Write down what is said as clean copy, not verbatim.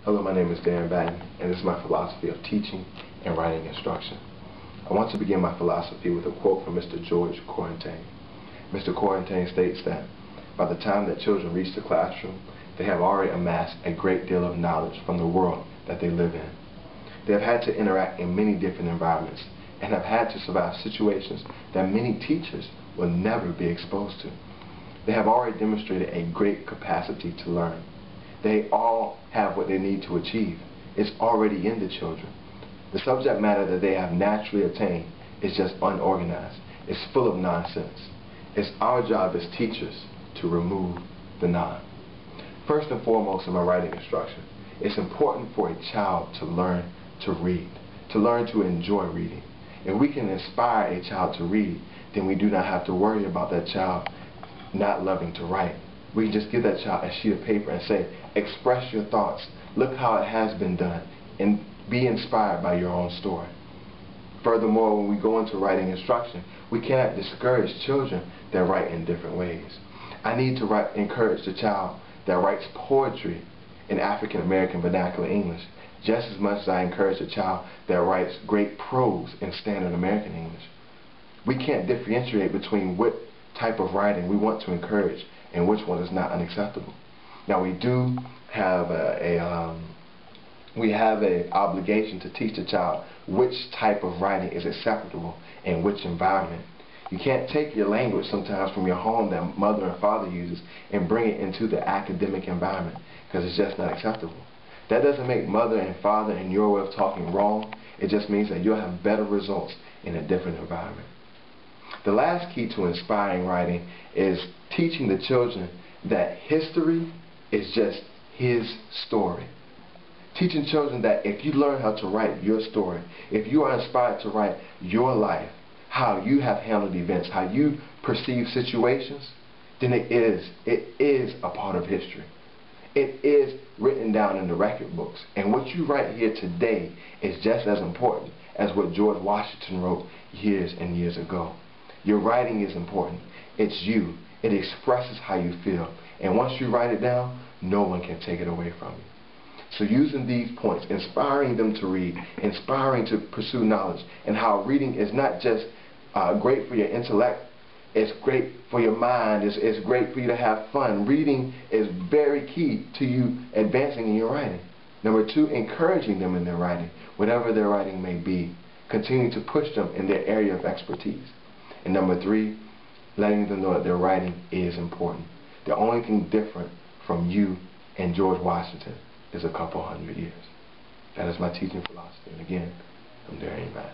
Hello, my name is Darian Batten, and this is my philosophy of teaching and writing instruction. I want to begin my philosophy with a quote from Mr. George Corentin. Mr. Corentin states that by the time that children reach the classroom, they have already amassed a great deal of knowledge from the world that they live in. They have had to interact in many different environments and have had to survive situations that many teachers will never be exposed to. They have already demonstrated a great capacity to learn. They all have what they need to achieve. It's already in the children. The subject matter that they have naturally attained is just unorganized. It's full of nonsense. It's our job as teachers to remove the non. First and foremost in my writing instruction, it's important for a child to learn to read, to learn to enjoy reading. If we can inspire a child to read, then we do not have to worry about that child not loving to write. We can just give that child a sheet of paper and say, express your thoughts, look how it has been done, and be inspired by your own story. Furthermore, when we go into writing instruction, we cannot discourage children that write in different ways. I need to encourage the child that writes poetry in African American vernacular English just as much as I encourage a child that writes great prose in standard American English. We can't differentiate between what type of writing we want to encourage and which one is not unacceptable. Now we do have an obligation to teach the child which type of writing is acceptable in which environment. You can't take your language sometimes from your home that mother and father uses and bring it into the academic environment because it's just not acceptable. That doesn't make mother and father and your way of talking wrong. It just means that you'll have better results in a different environment. The last key to inspiring writing is teaching the children that history is just his story. Teaching children that if you learn how to write your story, if you are inspired to write your life, how you have handled events, how you perceive situations, then it is a part of history. It is written down in the record books. And what you write here today is just as important as what George Washington wrote years and years ago. Your writing is important. It's you. It expresses how you feel. And once you write it down, no one can take it away from you. So using these points, inspiring them to read, inspiring to pursue knowledge, and how reading is not just great for your intellect, it's great for your mind, it's great for you to have fun. Reading is very key to you advancing in your writing. Number two, encouraging them in their writing, whatever their writing may be. Continue to push them in their area of expertise. And number three, letting them know that their writing is important. The only thing different from you and George Washington is a couple hundred years. That is my teaching philosophy. And again, I'm Darian Batten.